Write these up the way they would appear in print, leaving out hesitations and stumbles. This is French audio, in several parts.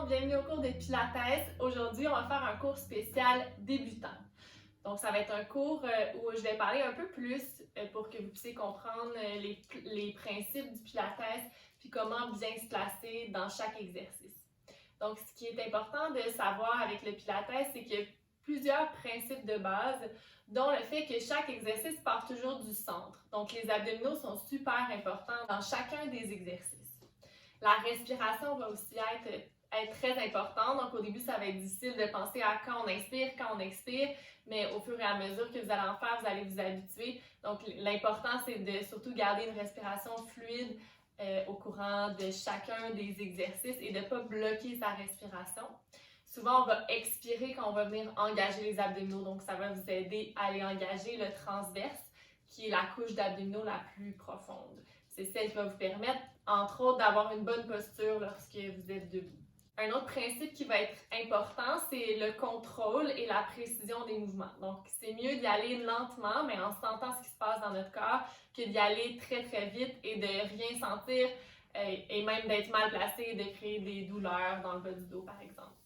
bienvenue au cours de Pilates. Aujourd'hui, on va faire un cours spécial débutant. Donc, ça va être un cours où je vais parler un peu plus pour que vous puissiez comprendre les principes du Pilates puis comment bien se placer dans chaque exercice. Donc, ce qui est important de savoir avec le Pilates, c'est qu'il y a plusieurs principes de base, dont le fait que chaque exercice part toujours du centre. Donc, les abdominaux sont super importants dans chacun des exercices. La respiration va aussi être très importante. Donc, au début, ça va être difficile de penser à quand on inspire, quand on expire, mais au fur et à mesure que vous allez en faire, vous allez vous habituer. Donc, l'important, c'est de surtout garder une respiration fluide au courant de chacun des exercices et de ne pas bloquer sa respiration. Souvent, on va expirer quand on va venir engager les abdominaux. Donc, ça va vous aider à aller engager le transverse, qui est la couche d'abdominaux la plus profonde. C'est celle qui va vous permettre, entre autres, d'avoir une bonne posture lorsque vous êtes debout. Un autre principe qui va être important, c'est le contrôle et la précision des mouvements. Donc, c'est mieux d'y aller lentement, mais en sentant ce qui se passe dans notre corps, que d'y aller très, très vite et de rien sentir et même d'être mal placé et de créer des douleurs dans le bas du dos, par exemple.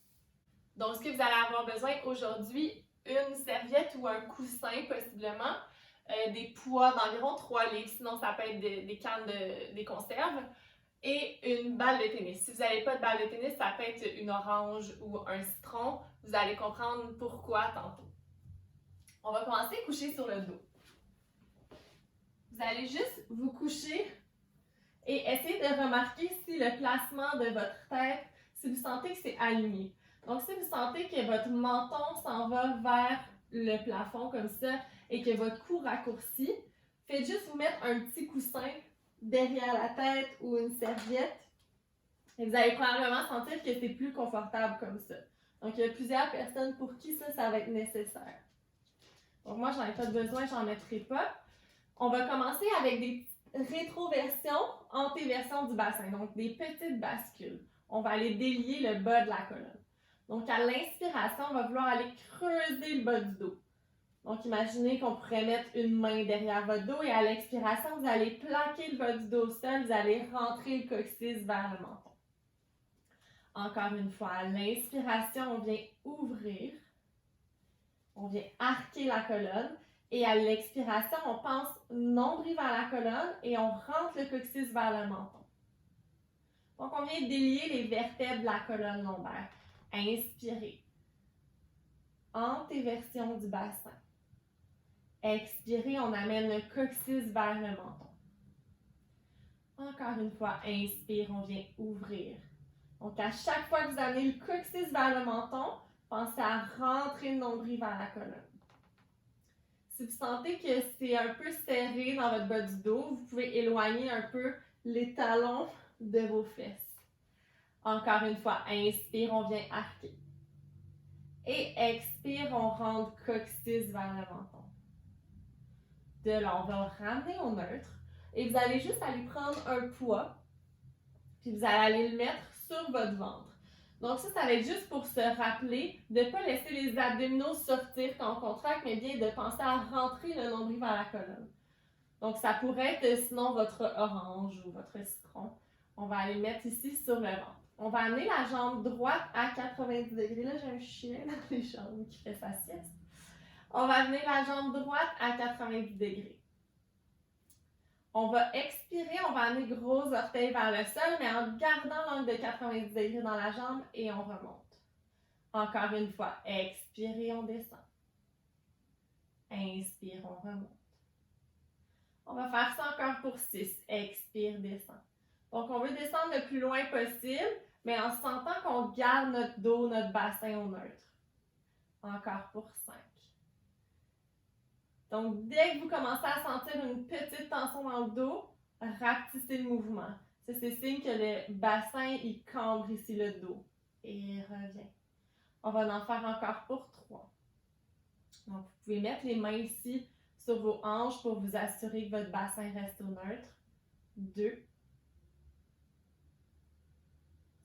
Donc, ce que vous allez avoir besoin aujourd'hui, une serviette ou un coussin, possiblement, des poids d'environ 3 livres, sinon ça peut être des cannes des conserves, et une balle de tennis. Si vous n'avez pas de balle de tennis, ça peut être une orange ou un citron. Vous allez comprendre pourquoi tantôt. On va commencer coucher sur le dos. Vous allez juste vous coucher et essayer de remarquer si le placement de votre tête, si vous sentez que c'est aligné. Donc, si vous sentez que votre menton s'en va vers le plafond comme ça et que votre cou raccourcit, faites juste vous mettre un petit coussin derrière la tête ou une serviette. Et vous allez probablement sentir que c'est plus confortable comme ça. Donc, il y a plusieurs personnes pour qui ça va être nécessaire. Donc, moi, j'en ai pas besoin, j'en mettrai pas. On va commencer avec des rétroversions, antéversions du bassin, donc des petites bascules. On va aller délier le bas de la colonne. Donc, à l'inspiration, on va vouloir aller creuser le bas du dos. Donc, imaginez qu'on pourrait mettre une main derrière votre dos et à l'expiration, vous allez plaquer le bas du dos au sol, vous allez rentrer le coccyx vers le menton. Encore une fois, à l'inspiration, on vient ouvrir, on vient arquer la colonne et à l'expiration, on pense nombril vers la colonne et on rentre le coccyx vers le menton. Donc, on vient délier les vertèbres de la colonne lombaire. Inspirez. Antéversion du bassin. Expirez, on amène le coccyx vers le menton. Encore une fois, inspire, on vient ouvrir. Donc, à chaque fois que vous amenez le coccyx vers le menton, pensez à rentrer le nombril vers la colonne. Si vous sentez que c'est un peu serré dans votre bas du dos, vous pouvez éloigner un peu les talons de vos fesses. Encore une fois, inspire, on vient arquer. Et expire, on rentre coccyx vers le menton. De là, on va ramener au neutre et vous allez juste aller prendre un poids, puis vous allez aller le mettre sur votre ventre. Donc ça va être juste pour se rappeler de ne pas laisser les abdominaux sortir quand on contracte, mais bien de penser à rentrer le nombril vers la colonne. Donc ça pourrait être sinon votre orange ou votre citron. On va aller le mettre ici sur le ventre. On va amener la jambe droite à 90 degrés. Là, j'ai un chien dans les jambes qui fait sa sieste. On va amener la jambe droite à 90 degrés. On va expirer, on va amener gros orteil vers le sol, mais en gardant l'angle de 90 degrés dans la jambe et on remonte. Encore une fois, expirez, on descend. Inspire, on remonte. On va faire ça encore pour 6. Expire, descend. Donc, on veut descendre le plus loin possible, mais en sentant qu'on garde notre dos, notre bassin au neutre. Encore pour 5. Donc, dès que vous commencez à sentir une petite tension dans le dos, rapetissez le mouvement. Ça, c'est signe que le bassin, il cambre ici le dos. Et il revient. On va en faire encore pour 3. Donc, vous pouvez mettre les mains ici sur vos hanches pour vous assurer que votre bassin reste au neutre. 2.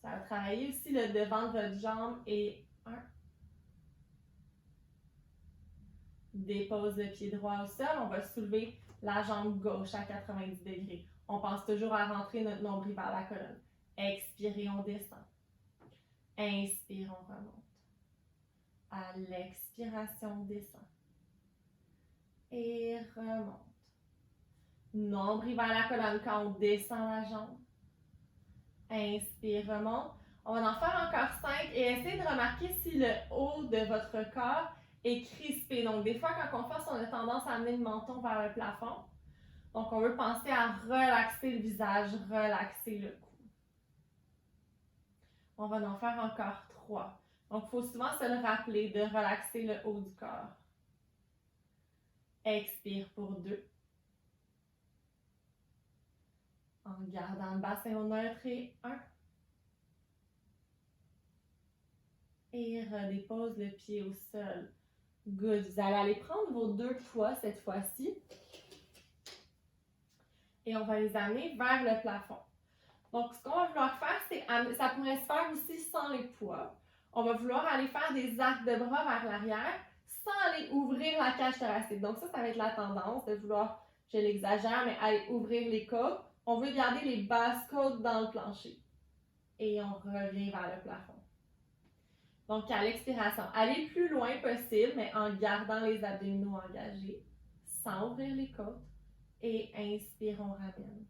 Ça va travailler aussi le devant de votre jambe et 1. Dépose le pied droit au sol. On va soulever la jambe gauche à 90 degrés. On pense toujours à rentrer notre nombril vers la colonne. Expirez, on descend. Inspire, on remonte. À l'expiration, on descend. Et remonte. Nombril vers la colonne quand on descend la jambe. Inspire, remonte. On va en faire encore 5 et essayez de remarquer si le haut de votre corps est crispé. Donc, des fois, quand on force, on a tendance à amener le menton vers le plafond. Donc, on veut penser à relaxer le visage, relaxer le cou. On va en faire encore 3. Donc, il faut souvent se le rappeler de relaxer le haut du corps. Expire pour 2. En gardant le bassin au neutre et 1. Et redépose le pied au sol. Good. Vous allez aller prendre vos 2 poids cette fois-ci. Et on va les amener vers le plafond. Donc, ce qu'on va vouloir faire, c'est, ça pourrait se faire aussi sans les poids. On va vouloir aller faire des arcs de bras vers l'arrière sans aller ouvrir la cage thoracique. Donc ça va être la tendance de vouloir, je l'exagère, mais aller ouvrir les côtes. On veut garder les basses côtes dans le plancher. Et on revient vers le plafond. Donc, à l'expiration, allez plus loin possible, mais en gardant les abdominaux engagés, sans ouvrir les côtes. Et inspire, on ramène.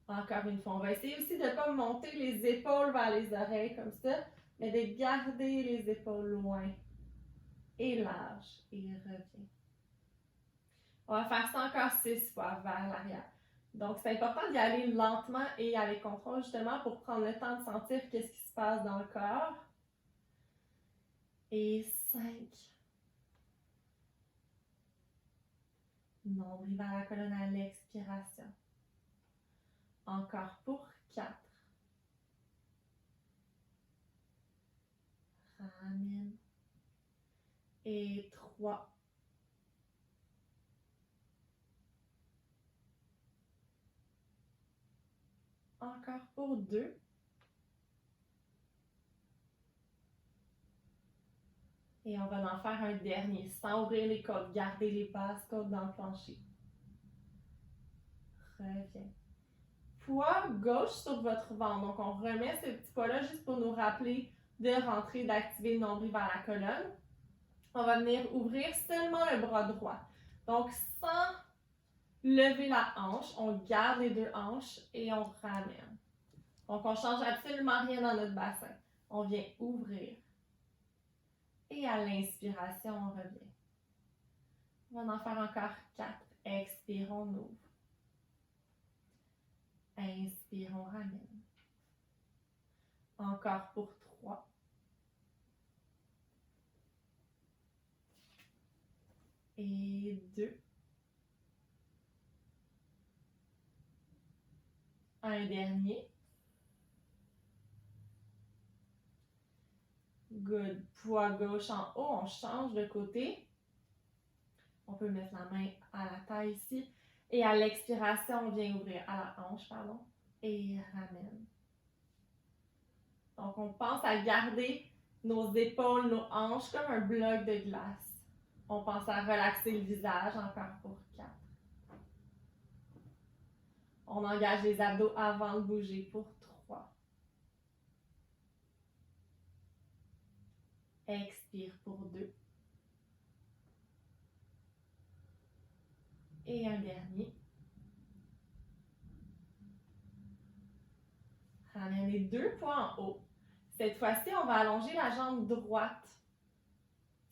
Encore une fois, on va essayer aussi de ne pas monter les épaules vers les oreilles comme ça, mais de garder les épaules loin et larges. Et revient. On va faire ça encore 6 fois vers l'arrière. Donc, c'est important d'y aller lentement et avec contrôle justement pour prendre le temps de sentir qu'est-ce qui se passe dans le corps. Et 5. Nombril vers la colonne à l'expiration. Encore pour 4. Ramène. Et 3. Encore pour 2. Et on va en faire un dernier, sans ouvrir les côtes, garder les basses côtes dans le plancher. Reviens. Poids gauche sur votre ventre. Donc, on remet ce petit poids-là juste pour nous rappeler de rentrer, d'activer le nombril vers la colonne. On va venir ouvrir seulement le bras droit. Donc, sans lever la hanche, on garde les 2 hanches et on ramène. Donc, on ne change absolument rien dans notre bassin. On vient ouvrir. Et à l'inspiration, on revient. On va en faire encore 4. Expire, on ouvre. Inspire, on ramène. Encore pour 3. Et 2. Un dernier. Good. Poids gauche en haut, on change de côté. On peut mettre la main à la taille ici. Et à l'expiration, on vient ouvrir à la hanche, pardon. Et ramène. Donc, on pense à garder nos épaules, nos hanches comme un bloc de glace. On pense à relaxer le visage, encore pour 4. On engage les abdos avant de bouger pour 3. Expire pour 2. Et un dernier. Ramène les 2 poids en haut. Cette fois-ci, on va allonger la jambe droite.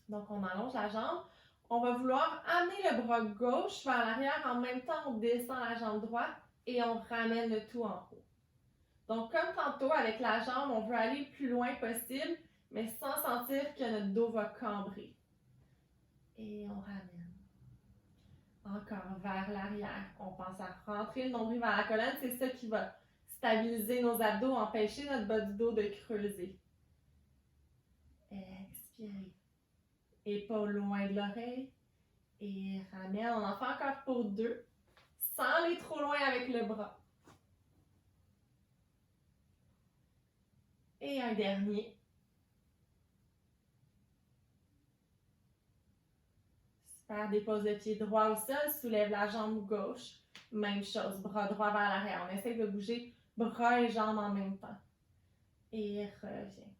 Donc, on allonge la jambe. On va vouloir amener le bras gauche vers l'arrière. En même temps, on descend la jambe droite et on ramène le tout en haut. Donc, comme tantôt, avec la jambe, on veut aller le plus loin possible, mais sans sentir que notre dos va cambrer. Et on ramène. Encore vers l'arrière. On pense à rentrer le nombril vers la colonne. C'est ça qui va stabiliser nos abdos, empêcher notre bas du dos de creuser. Expirez. Épaules loin de l'oreille. Et ramène. On en fait encore pour 2. Sans aller trop loin avec le bras. Et un dernier. Super. Dépose le pied droit au sol. Soulève la jambe gauche. Même chose. Bras droit vers l'arrière. On essaie de bouger bras et jambes en même temps. Et revient.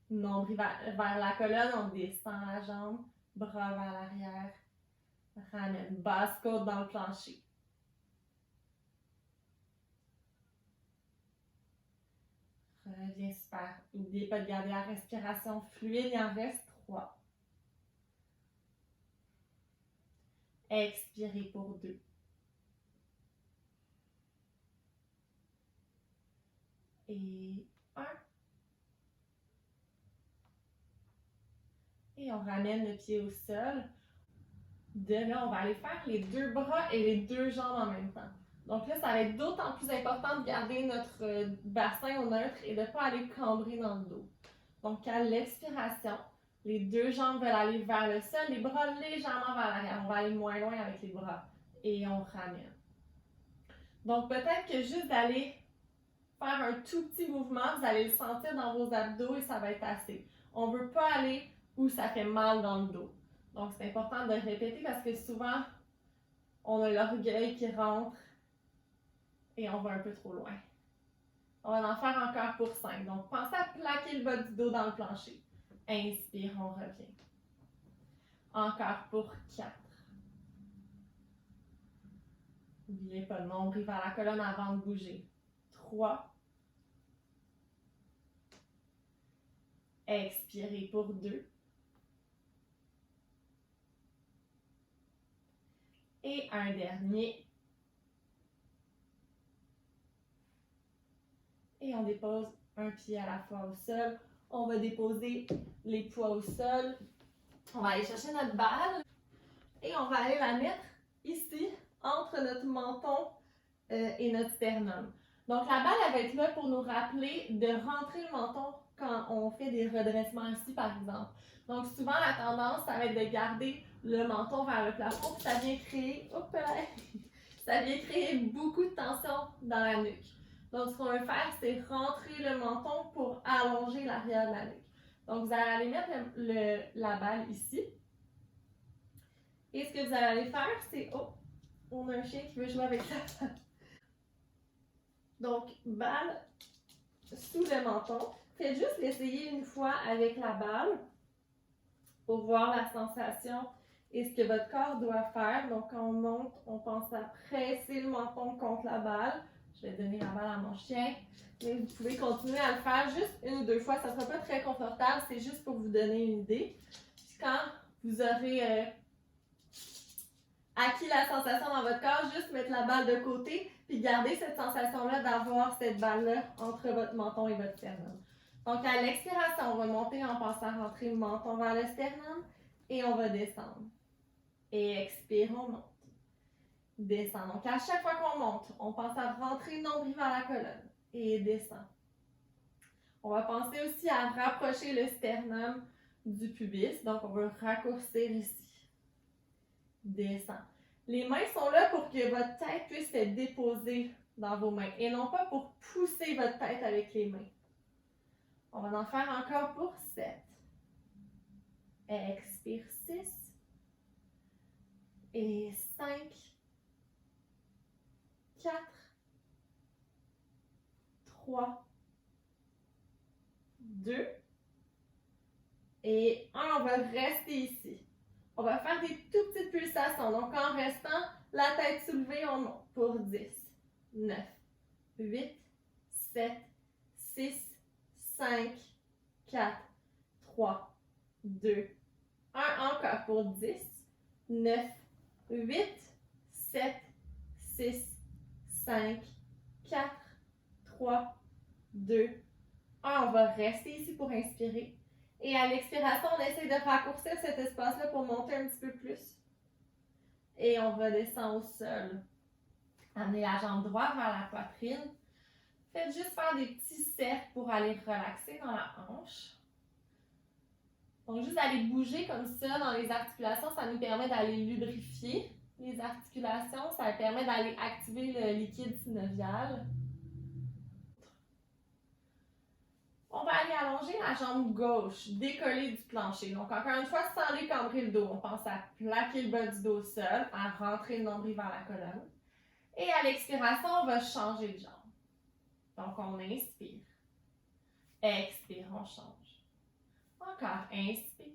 Nombril vers la colonne, on descend la jambe, bras vers l'arrière, ramène, basse côte dans le plancher. Reviens, super. N'oubliez pas de garder la respiration fluide, il en reste 3. Expirez pour 2. Et 1. Et on ramène le pied au sol. De là, on va aller faire les 2 bras et les 2 jambes en même temps. Donc là, ça va être d'autant plus important de garder notre bassin au neutre et de ne pas aller cambrer dans le dos. Donc à l'expiration, les 2 jambes veulent aller vers le sol, les bras légèrement vers l'arrière. On va aller moins loin avec les bras. Et on ramène. Donc peut-être que juste d'aller faire un tout petit mouvement, vous allez le sentir dans vos abdos et ça va être assez. On ne veut pas aller où ça fait mal dans le dos. Donc c'est important de répéter parce que souvent, on a l'orgueil qui rentre et on va un peu trop loin. On va en faire encore pour 5. Donc pensez à plaquer le bas du dos dans le plancher. Inspire, on revient. Encore pour 4. N'oubliez pas, nombril vers la colonne avant de bouger. 3. Expirez pour 2. Et un dernier. Et on dépose un pied à la fois au sol. On va déposer les poids au sol. On va aller chercher notre balle. Et on va aller la mettre ici, entre notre menton et notre sternum. Donc la balle, elle va être là pour nous rappeler de rentrer le menton quand on fait des redressements ici, par exemple. Donc souvent, la tendance, ça va être de garder le menton vers le plafond, puis ça vient créer, ça vient créer beaucoup de tension dans la nuque. Donc ce qu'on veut faire, c'est rentrer le menton pour allonger l'arrière de la nuque. Donc vous allez aller mettre la balle ici. Et ce que vous allez aller faire, c'est, on a un chien qui veut jouer avec la balle. Donc, balle sous le menton. Faites juste l'essayer une fois avec la balle pour voir la sensation et ce que votre corps doit faire. Donc, quand on monte, on pense à presser le menton contre la balle. Je vais donner la balle à mon chien. Mais vous pouvez continuer à le faire juste 1 ou 2 fois. Ça ne sera pas très confortable, c'est juste pour vous donner une idée. Puis quand vous aurez acquis la sensation dans votre corps, juste mettre la balle de côté, puis garder cette sensation-là d'avoir cette balle-là entre votre menton et votre sternum. Donc, à l'expiration, on va monter en pensant à rentrer le menton vers le sternum et on va descendre. Et expire, on monte. Descend. Donc, à chaque fois qu'on monte, on pense à rentrer le nombril vers la colonne et descend. On va penser aussi à rapprocher le sternum du pubis. Donc, on veut raccourcir ici. Descend. Les mains sont là pour que votre tête puisse se déposer dans vos mains et non pas pour pousser votre tête avec les mains. On va en faire encore pour 7. Expire 6. Et 5. 4. 3. 2. Et 1, on va rester ici. On va faire des tout petites pulsations. Donc, en restant, la tête soulevée, on monte pour 10, 9, 8, 7, 6, 5, 4, 3, 2, 1. Encore pour 10, 9, 8, 7, 6, 5, 4, 3, 2, 1. On va rester ici pour inspirer. Et à l'expiration, on essaie de raccourcir cet espace-là pour monter un petit peu plus. Et on redescend au sol. Amenez la jambe droite vers la poitrine. Faites juste faire des petits cercles pour aller relaxer dans la hanche. Donc, juste aller bouger comme ça dans les articulations, ça nous permet d'aller lubrifier les articulations. Ça permet d'aller activer le liquide synovial. On va aller allonger la jambe gauche, décoller du plancher. Donc, encore une fois, sans aller cambrer le dos. On pense à plaquer le bas du dos au sol, à rentrer le nombril vers la colonne. Et à l'expiration, on va changer de jambe. Donc, on inspire. Expire, on change. Encore, inspire.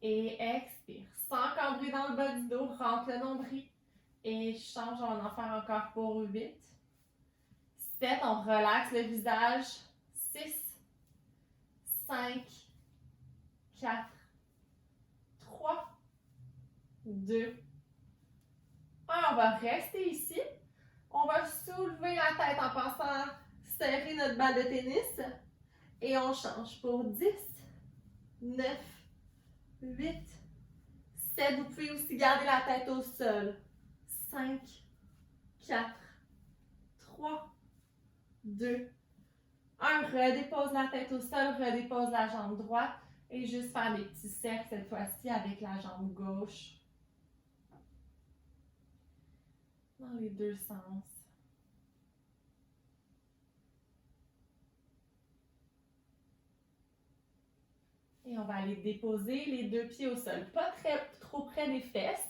Et expire. Sans cambrer dans le bas du dos, rentre le nombril. Et change, on va en faire encore pour 8. 7, on relaxe le visage. 6, 5, 4, 3, 2, 1. On va rester ici. On va soulever la tête en pensant serrer notre balle de tennis. Et on change pour 10, 9, 8, 7. Vous pouvez aussi garder la tête au sol. 5, 4, 3, 2, 1. Redépose la tête au sol, redépose la jambe droite. Et juste faire des petits cercles cette fois-ci avec la jambe gauche. Dans les deux sens. Et on va aller déposer les deux pieds au sol. Pas trop près des fesses.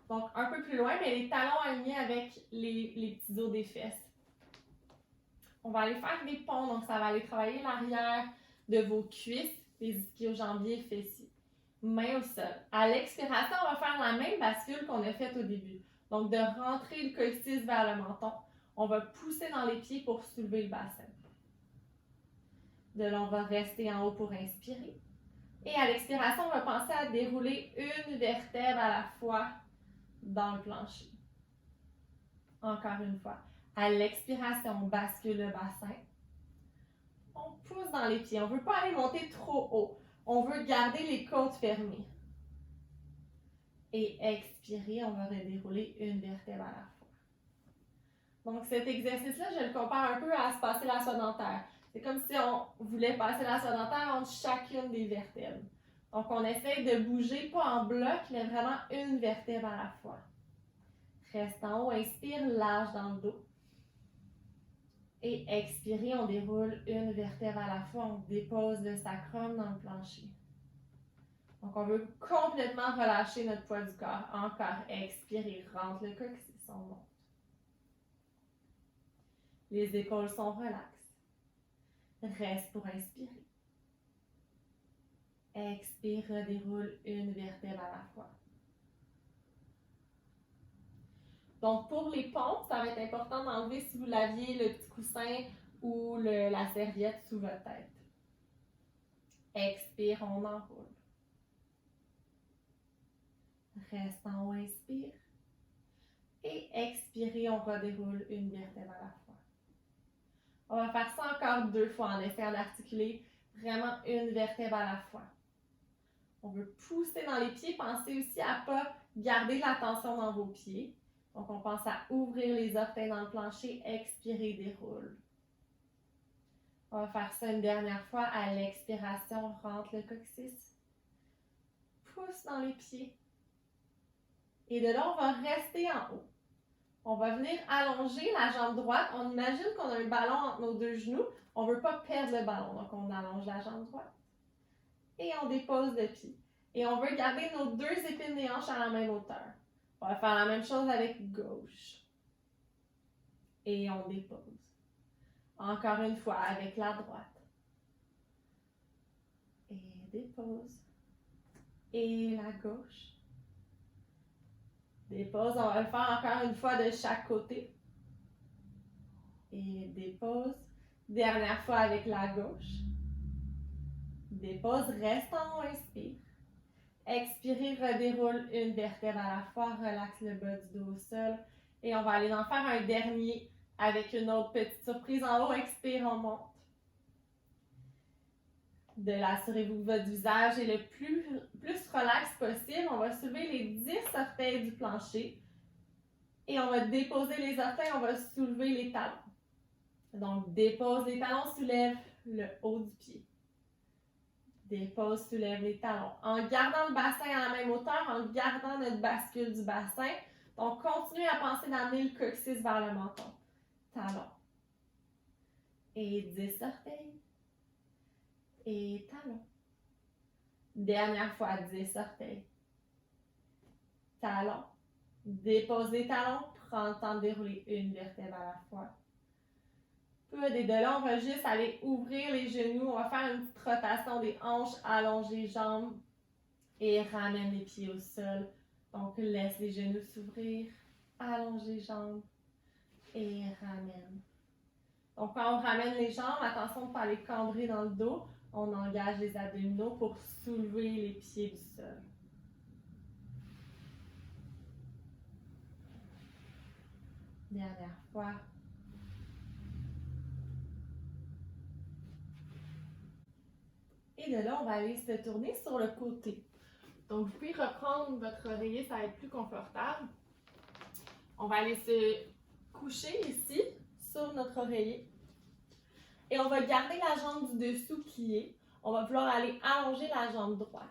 Donc un peu plus loin, mais les talons alignés avec les petits os des fesses. On va aller faire des ponts. Donc ça va aller travailler l'arrière de vos cuisses, les ischio-jambiers fessiers. Main au sol. À l'expiration, on va faire la même bascule qu'on a faite au début. Donc de rentrer le coccyx vers le menton. On va pousser dans les pieds pour soulever le bassin. De là, on va rester en haut pour inspirer. Et à l'expiration, on va penser à dérouler une vertèbre à la fois dans le plancher. Encore une fois. À l'expiration, on bascule le bassin. On pousse dans les pieds. On ne veut pas aller monter trop haut. On veut garder les côtes fermées. Et expirer, on va redérouler une vertèbre à la fois. Donc cet exercice-là, je le compare un peu à se passer la soie dentaire. C'est comme si on voulait passer la soie dentaire entre chacune des vertèbres. Donc on essaye de bouger, pas en bloc, mais vraiment une vertèbre à la fois. Reste en haut, inspire, large dans le dos. Et expirez, on déroule une vertèbre à la fois, on dépose le sacrum dans le plancher. Donc on veut complètement relâcher notre poids du corps. Encore, expirez, rentre le coccyx, on monte. Les épaules sont relaxes. Reste pour inspirer. Expire, redéroule une vertèbre à la fois. Donc, pour les pompes, ça va être important d'enlever, si vous l'aviez, le petit coussin ou la serviette sous votre tête. Expire, on enroule. Reste en haut, inspire. Et expirez, on redéroule une vertèbre à la fois. On va faire ça encore 2 fois en essayant d'articuler vraiment une vertèbre à la fois. On veut pousser dans les pieds. Pensez aussi à ne pas garder la tension dans vos pieds. Donc, on pense à ouvrir les orteils dans le plancher, expirer, déroule. On va faire ça une dernière fois. À l'expiration, rentre le coccyx. Pousse dans les pieds. Et de là, on va rester en haut. On va venir allonger la jambe droite. On imagine qu'on a un ballon entre nos deux genoux. On ne veut pas perdre le ballon. Donc, on allonge la jambe droite. Et on dépose le pied. Et on veut garder nos deux épines des hanches à la même hauteur. On va faire la même chose avec gauche. Et on dépose. Encore une fois avec la droite. Et dépose. Et la gauche. Dépose. On va le faire encore une fois de chaque côté. Et dépose. Dernière fois avec la gauche. Dépose. Reste en haut. Inspire. Expirez, redéroule une vertèbre à la fois, relaxe le bas du dos au sol. Et on va aller en faire un dernier avec une autre petite surprise en haut. Expire, on monte. De là, assurez-vous que votre visage est le plus relax possible. On va soulever les 10 orteils du plancher. Et on va déposer les orteils, on va soulever les talons. Donc, dépose les talons, soulève le haut du pied. Dépose, soulève les talons. En gardant le bassin à la même hauteur, en gardant notre bascule du bassin. Donc, continuez à penser d'amener le coccyx vers le menton. Talons. Et 10 orteils. Et talons. Dernière fois, 10 orteils. Talons. Dépose les talons. Prends le temps de dérouler une vertèbre à la fois. Good. Et de là, on va juste aller ouvrir les genoux. On va faire une petite rotation des hanches, allonger les jambes et ramène les pieds au sol. Donc, laisse les genoux s'ouvrir, allonge les jambes et ramène. Donc, quand on ramène les jambes, attention de ne pas les cambrer dans le dos. On engage les abdominaux pour soulever les pieds du sol. Dernière fois. Et de là, on va aller se tourner sur le côté. Donc, vous pouvez reprendre votre oreiller, ça va être plus confortable. On va aller se coucher ici, sur notre oreiller. Et on va garder la jambe du dessous pliée. On va vouloir aller allonger la jambe droite.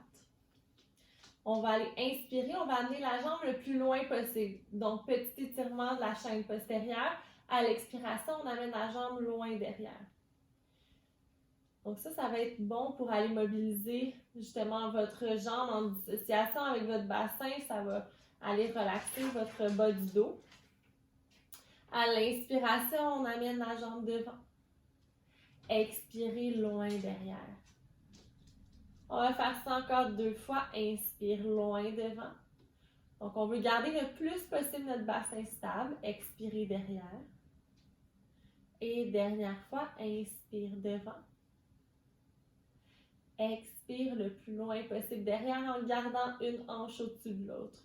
On va aller inspirer, on va amener la jambe le plus loin possible. Donc, petit étirement de la chaîne postérieure. À l'expiration, on amène la jambe loin derrière. Donc ça va être bon pour aller mobiliser justement votre jambe en dissociation avec votre bassin. Ça va aller relaxer votre bas du dos. À l'inspiration, on amène la jambe devant. Expirez loin derrière. On va faire ça encore 2 fois. Inspire loin devant. Donc, on veut garder le plus possible notre bassin stable. Expirez derrière. Et dernière fois, inspire devant. Expire le plus loin possible derrière en gardant une hanche au-dessus de l'autre.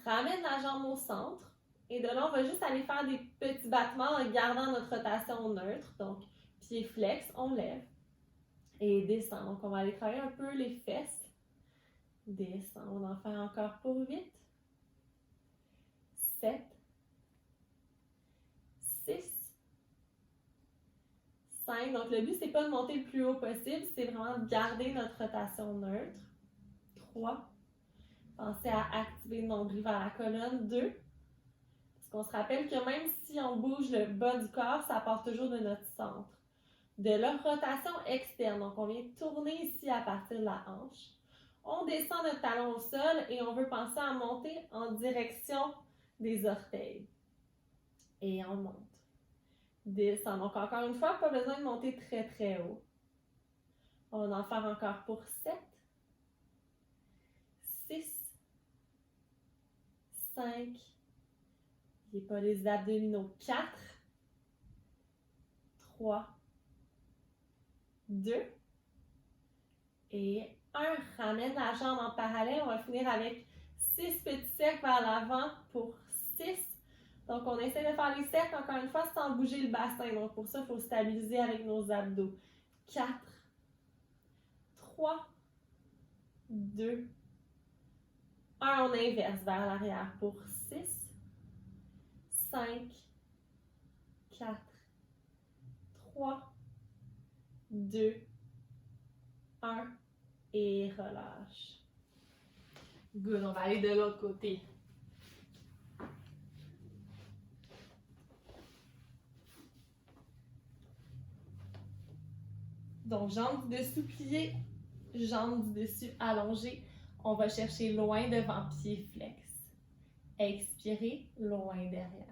Ramène la jambe au centre. Et de là, on va juste aller faire des petits battements en gardant notre rotation neutre. Donc, pied flex, on lève. Et descend. Donc, on va aller travailler un peu les fesses. Descend. On va en faire encore pour 8. 7. 6. 5. Donc, le but, c'est pas de monter le plus haut possible. C'est vraiment de garder notre rotation neutre. 3. Pensez à activer le nombril vers la colonne. 2. Parce qu'on se rappelle que même si on bouge le bas du corps, ça part toujours de notre centre. De la rotation externe. Donc, on vient tourner ici à partir de la hanche. On descend notre talon au sol et on veut penser à monter en direction des orteils. Et on monte. Descend. Donc, encore une fois, pas besoin de monter très, très haut. On va en faire encore pour 7. 6. 5. N'oubliez pas les abdominaux. 4. 3. 2 et 1. Ramène la jambe en parallèle. On va finir avec 6 petits cercles vers l'avant pour 6. Donc, on essaie de faire les cercles, encore une fois, sans bouger le bassin. Donc, pour ça, il faut stabiliser avec nos abdos. 4, 3, 2, 1. On inverse vers l'arrière pour 6, 5, 4, 3, 2, 1 et relâche. Good, on va aller de l'autre côté. Donc, jambes du dessous pliées, jambes du dessus allongées. On va chercher loin devant, pied flex. Expirez, loin derrière.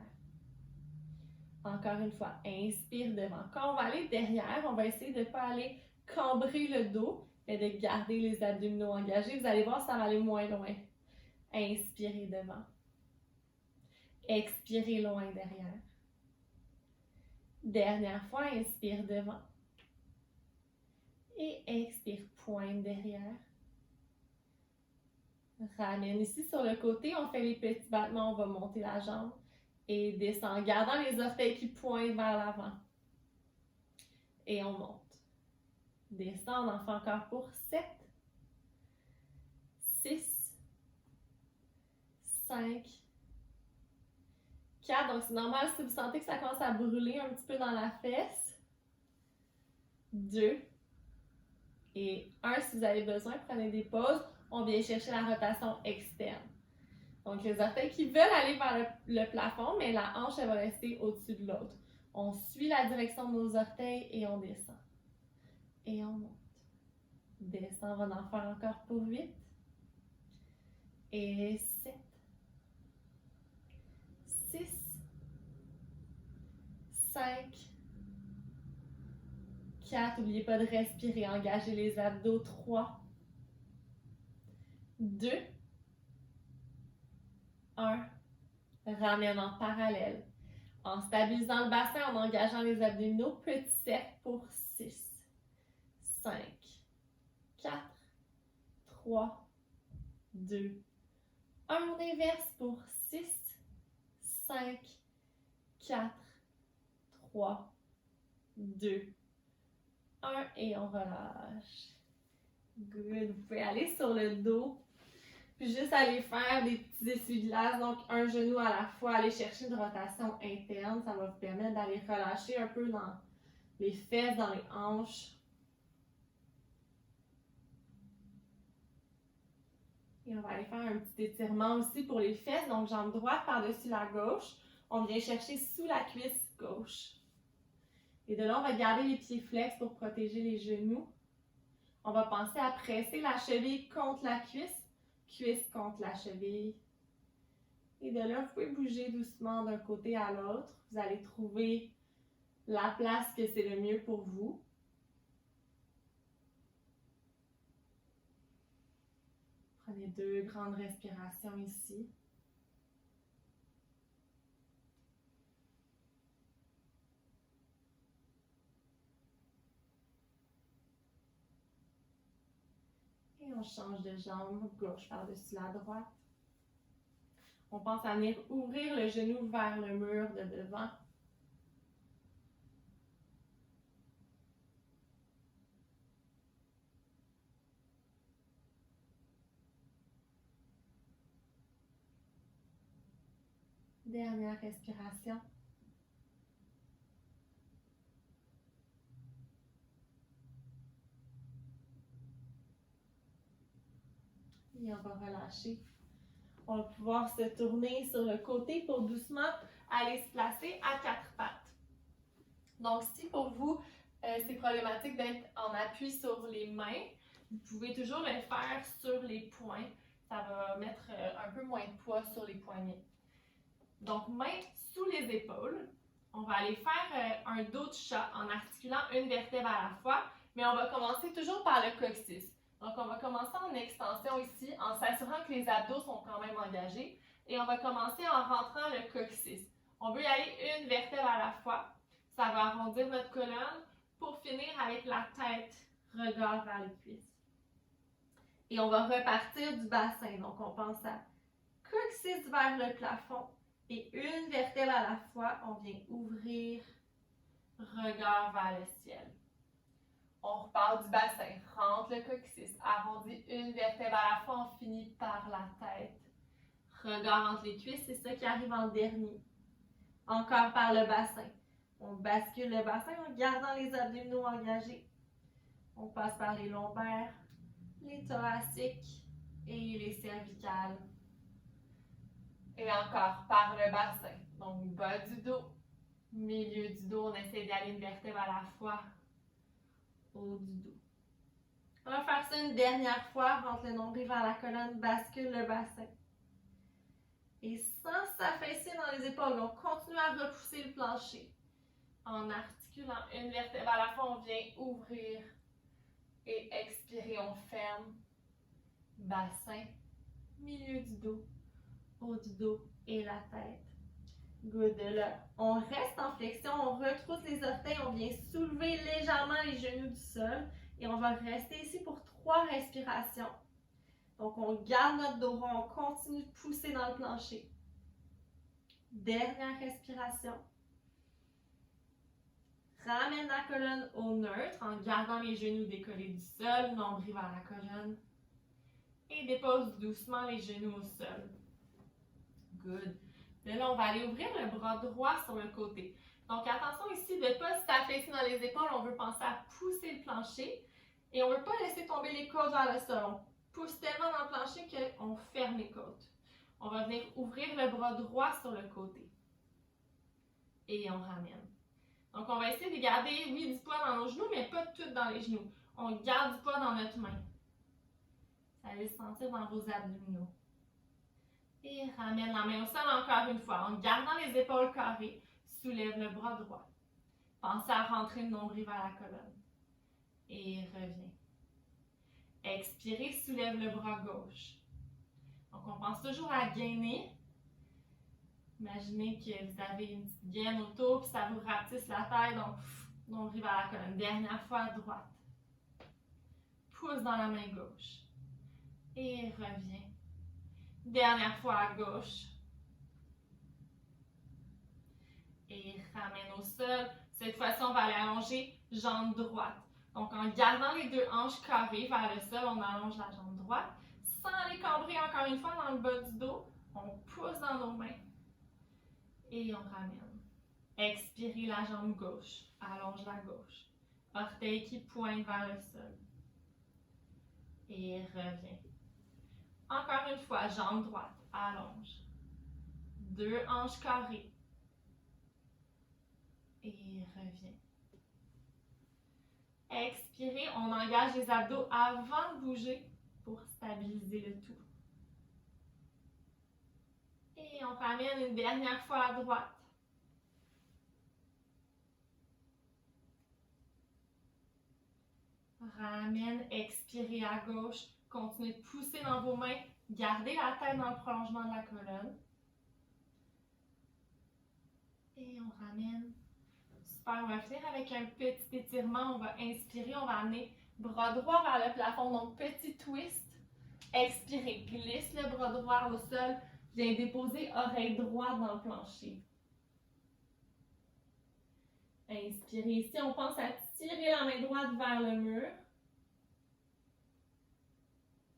Encore une fois, inspire devant. Quand on va aller derrière, on va essayer de ne pas aller cambrer le dos, mais de garder les abdominaux engagés. Vous allez voir, ça va aller moins loin. Inspirez devant. Expirez loin derrière. Dernière fois, inspire devant. Et expire, pointe derrière. Ramène ici sur le côté, on fait les petits battements, on va monter la jambe. Et descend, en gardant les orteils qui pointent vers l'avant. Et on monte. Descend, on en fait encore pour 7, 6, 5, 4. Donc, c'est normal si vous sentez que ça commence à brûler un petit peu dans la fesse. 2 et 1. Si vous avez besoin, prenez des pauses. On vient chercher la rotation externe. Donc, les orteils qui veulent aller vers le plafond, mais la hanche, elle va rester au-dessus de l'autre. On suit la direction de nos orteils et on descend. Et on monte. Descend, on va en faire encore pour 8. Et 7. 6. 5. 4, n'oubliez pas de respirer, engagez les abdos. 3, 2, 1. Ramène en parallèle. En stabilisant le bassin, en engageant les abdominaux, petit cercle pour 6, 5, 4, 3, 2, 1. On inverse pour 6, 5, 4, 3, 2, 1. Et on relâche. Good. Vous pouvez aller sur le dos. Puis juste aller faire des petits essuie-glaces, donc un genou à la fois, aller chercher une rotation interne. Ça va vous permettre d'aller relâcher un peu dans les fesses, dans les hanches. Et on va aller faire un petit étirement aussi pour les fesses. Donc jambe droite par-dessus la gauche. On vient chercher sous la cuisse gauche. Et de là, on va garder les pieds flex pour protéger les genoux. On va penser à presser la cheville contre la cuisse. Cuisse contre la cheville. Et de là, vous pouvez bouger doucement d'un côté à l'autre. Vous allez trouver la place que c'est le mieux pour vous. Prenez 2 grandes respirations ici. Et on change de jambe, gauche par-dessus la droite. On pense à venir ouvrir le genou vers le mur de devant. Dernière respiration. Et on va relâcher. On va pouvoir se tourner sur le côté pour doucement aller se placer à 4 pattes. Donc, si pour vous, c'est problématique d'être en appui sur les mains, vous pouvez toujours le faire sur les poings. Ça va mettre un peu moins de poids sur les poignets. Donc, mains sous les épaules. On va aller faire un dos de chat en articulant une vertèbre à la fois, mais on va commencer toujours par le coccyx. Donc, on va commencer en extension ici, en s'assurant que les abdos sont quand même engagés. Et on va commencer en rentrant le coccyx. On veut y aller une vertèbre à la fois. Ça va arrondir notre colonne pour finir avec la tête, regard vers les cuisses. Et on va repartir du bassin. Donc, on pense à coccyx vers le plafond. Et une vertèbre à la fois, on vient ouvrir, regard vers le ciel. On repart du bassin, rentre le coccyx, arrondit une vertèbre à la fois, on finit par la tête. Regard entre les cuisses, c'est ça qui arrive en dernier. Encore par le bassin. On bascule le bassin en gardant les abdominaux engagés. On passe par les lombaires, les thoraciques et les cervicales. Et encore par le bassin. Donc, bas du dos, milieu du dos, on essaie d'aller une vertèbre à la fois. Haut du dos. On va faire ça une dernière fois, rentre le nombril vers la colonne, bascule le bassin. Et sans s'affaisser dans les épaules, on continue à repousser le plancher. En articulant une vertèbre à la fois, on vient ouvrir et expirer, on ferme. Bassin, milieu du dos, haut du dos et la tête. Good. Là, on reste en flexion, on retrousse les orteils, on vient soulever légèrement les genoux du sol et on va rester ici pour 3 respirations. Donc, on garde notre dos rond, on continue de pousser dans le plancher. Dernière respiration. Ramène la colonne au neutre en gardant les genoux décollés du sol, nombril vers la colonne. Et dépose doucement les genoux au sol. Good. De là, on va aller ouvrir le bras droit sur le côté. Donc, attention ici de ne pas s'affaisser dans les épaules. On veut penser à pousser le plancher. Et on ne veut pas laisser tomber les côtes vers le sol. On pousse tellement dans le plancher qu'on ferme les côtes. On va venir ouvrir le bras droit sur le côté. Et on ramène. Donc, on va essayer de garder, oui, du poids dans nos genoux, mais pas tout dans les genoux. On garde du poids dans notre main. Vous allez le sentir dans vos abdominaux. Et ramène la main au sol encore une fois. En gardant les épaules carrées, soulève le bras droit. Pensez à rentrer le nombril vers la colonne. Et reviens. Expirez, soulève le bras gauche. Donc, on pense toujours à gainer. Imaginez que vous avez une petite gaine autour, puis ça vous rapetisse la taille, donc on arrive à la colonne. Dernière fois à droite. Pousse dans la main gauche. Et reviens. Dernière fois à gauche. Et ramène au sol. Cette fois-ci, on va aller allonger jambe droite. Donc, en gardant les deux hanches carrées vers le sol, on allonge la jambe droite. Sans les cambrer encore une fois dans le bas du dos, on pousse dans nos mains. Et on ramène. Expirez la jambe gauche. Allonge la gauche. Orteil qui pointe vers le sol. Et reviens. Encore une fois, jambe droite. Allonge. Deux hanches carrées. Et reviens. Expirez, on engage les abdos avant de bouger pour stabiliser le tout. Et on ramène une dernière fois à droite. Ramène, expirez à gauche. Continuez de pousser dans vos mains. Gardez la tête dans le prolongement de la colonne. Et on ramène. Super, on va finir avec un petit étirement. On va inspirer, on va amener bras droit vers le plafond. Donc, petit twist. Expirez, glisse le bras droit au sol. Viens déposer oreille droite dans le plancher. Inspirez ici, on pense à tirer la main droite vers le mur.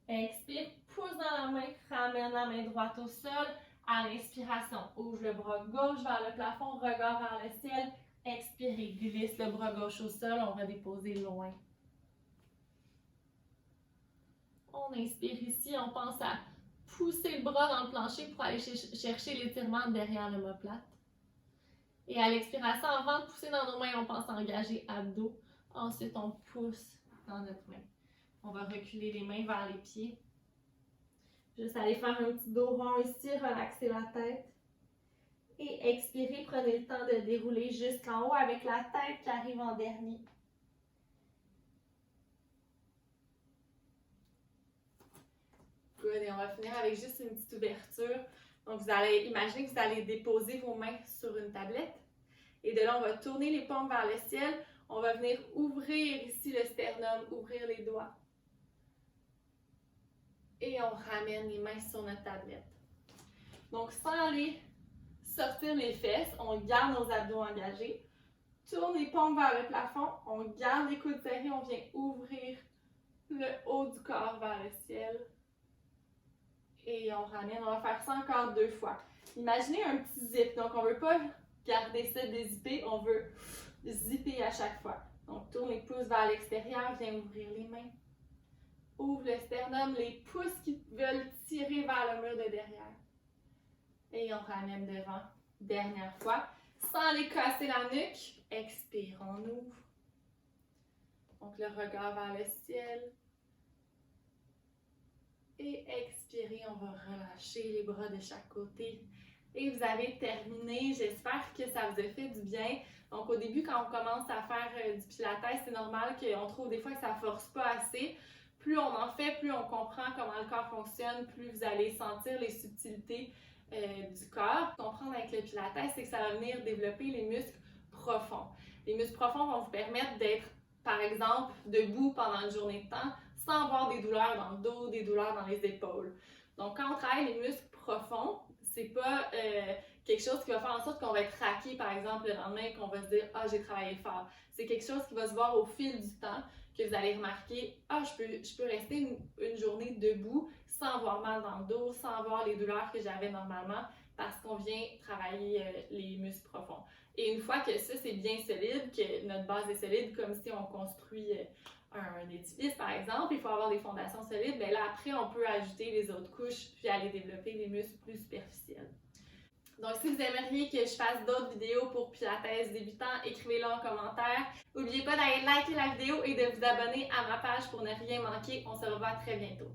Expire, pousse dans la main, ramène la main droite au sol. À l'inspiration, ouvre le bras gauche vers le plafond, regard vers le ciel. Expirez, glisse le bras gauche au sol, on va déposer loin. On inspire ici, on pense à pousser le bras dans le plancher pour aller chercher l'étirement derrière l'omoplate. Et à l'expiration, avant de pousser dans nos mains, on pense à engager abdos. Ensuite, on pousse dans notre main. On va reculer les mains vers les pieds. Juste aller faire un petit dos rond ici, relaxer la tête. Et expirez, prenez le temps de dérouler jusqu'en haut avec la tête qui arrive en dernier. Good, et on va finir avec juste une petite ouverture. Donc, vous allez imaginer que vous allez déposer vos mains sur une tablette. Et de là, on va tourner les paumes vers le ciel. On va venir ouvrir ici le sternum, ouvrir les doigts. Et on ramène les mains sur notre tablette. Donc, sans aller sortir les fesses, on garde nos abdos engagés. Tourne les paumes vers le plafond. On garde les coudes serrés. On vient ouvrir le haut du corps vers le ciel. Et on ramène. On va faire ça encore 2 fois. Imaginez un petit zip. Donc, on ne veut pas garder ça dézippé. On veut zipper à chaque fois. Donc, tourne les pouces vers l'extérieur. Viens ouvrir les mains. Ouvre le sternum. Les pouces qui veulent tirer vers le mur de derrière. Et on ramène devant. Dernière fois. Sans aller casser la nuque. Expire, on ouvre. Donc, le regard vers le ciel. Et expirez, on va relâcher les bras de chaque côté. Et vous avez terminé. J'espère que ça vous a fait du bien. Donc, au début, quand on commence à faire du pilates, c'est normal qu'on trouve des fois que ça ne force pas assez. Plus on en fait, plus on comprend comment le corps fonctionne, plus vous allez sentir les subtilités du corps. Comprendre avec le pilates, c'est que ça va venir développer les muscles profonds. Les muscles profonds vont vous permettre d'être, par exemple, debout pendant une journée de temps, sans avoir des douleurs dans le dos, des douleurs dans les épaules. Donc, quand on travaille les muscles profonds, c'est pas quelque chose qui va faire en sorte qu'on va être raqué, par exemple, le lendemain et qu'on va se dire « Ah, j'ai travaillé fort ». C'est quelque chose qui va se voir au fil du temps, que vous allez remarquer « Ah, je peux rester une journée debout sans avoir mal dans le dos, sans avoir les douleurs que j'avais normalement, parce qu'on vient travailler les muscles profonds ». Et une fois que ça, c'est bien solide, que notre base est solide, comme si on construit un édifice, par exemple, il faut avoir des fondations solides, bien là, après, on peut ajouter les autres couches, puis aller développer les muscles plus superficiels. Donc, si vous aimeriez que je fasse d'autres vidéos pour Pilates débutants, écrivez-le en commentaire. N'oubliez pas d'aller liker la vidéo et de vous abonner à ma page pour ne rien manquer. On se revoit très bientôt.